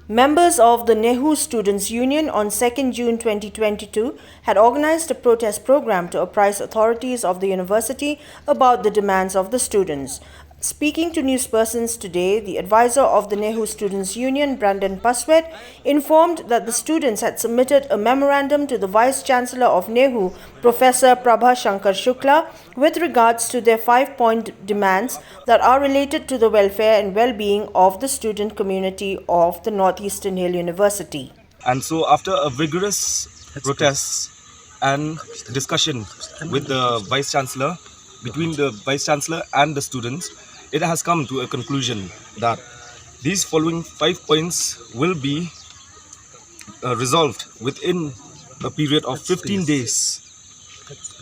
Members of the Nehu Students Union on 2nd June 2022 had organized a protest program to apprise authorities of the university about the demands of the students. Speaking to newspersons today, the advisor of the Nehu Students Union, Paswet, informed that the students had submitted a memorandum to the Vice Chancellor of Nehu, Professor Prabha Shankar Shukla, with regards to their 5-point demands that are related to the welfare and well-being of the student community of the Northeastern Hill University. And so after a vigorous protest and discussion with the Vice Chancellor, between the Vice Chancellor and the students, it has come to a conclusion that these following 5 points will be resolved within a period of 15 days.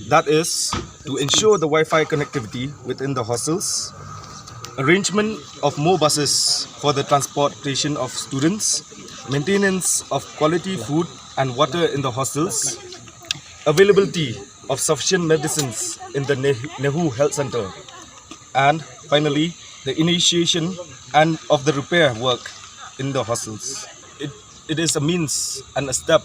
That is to ensure the Wi-Fi connectivity within the hostels, arrangement of more buses for the transportation of students, maintenance of quality food and water in the hostels, availability of sufficient medicines in the Nehu Health Center, and finally, the initiation and of the repair work in the hostels. It is a means and a step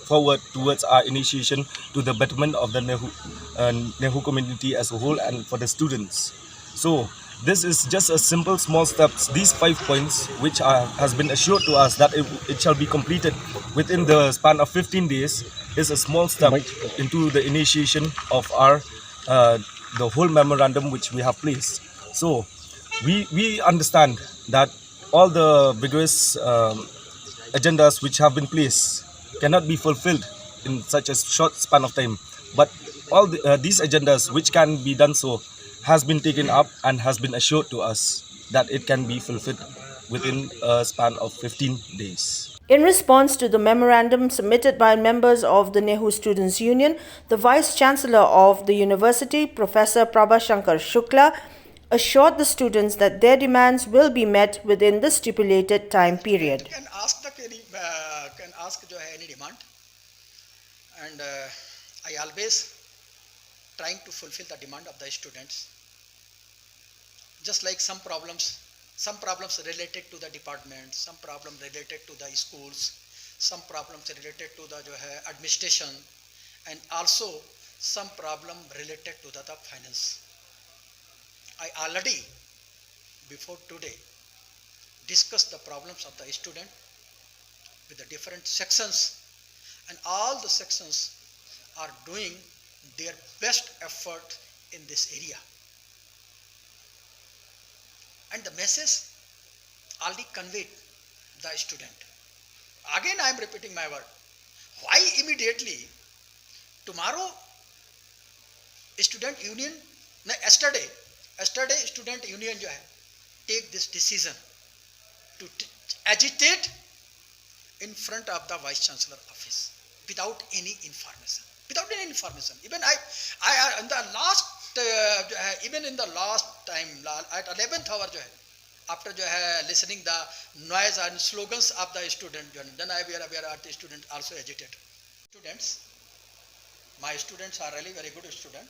forward towards our initiation to the betterment of the Nehu community as a whole and for the students. So this is just a simple small steps. These 5 points which has been assured to us that it shall be completed within the span of 15 days is a small step into the initiation of our the whole memorandum which we have placed. So we understand that all the vigorous agendas which have been placed cannot be fulfilled in such a short span of time, but all these agendas which can be done so has been taken up and has been assured to us that it can be fulfilled within a span of 15 days. In response to the memorandum submitted by members of the Nehu Students Union, the Vice Chancellor of the university, Professor Prabha Shankar Shukla, assured the students that their demands will be met within the stipulated time period. Can ask any demand, and I always trying to fulfill the demand of the students. Just like some problems related to the department, some problem related to the schools, some problems related to the administration, and also some problem related to the finance. I already before today discussed the problems of the student with the different sections, and all the sections are doing their best effort in this area. And the message already conveyed the student. Again I am repeating my word. Why immediately tomorrow student union, yesterday student union take this decision to agitate in front of the Vice Chancellor office without any information. Even I in the last even in the last time at 11th hour after listening the noise and slogans of the student, then I were aware of the student also agitated. My students are really very good student.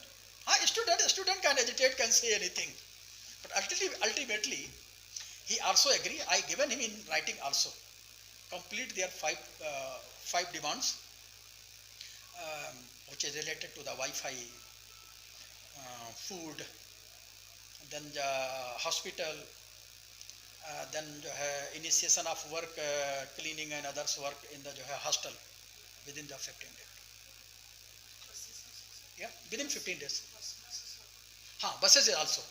Student can agitate, can say anything, but ultimately he also agree. I given him in writing also complete their five demands, which is related to the Wi-Fi, food, then the hospital, then initiation of work, cleaning and others work in the hostel within the 15 days. Yeah, within 15 days. Buses also.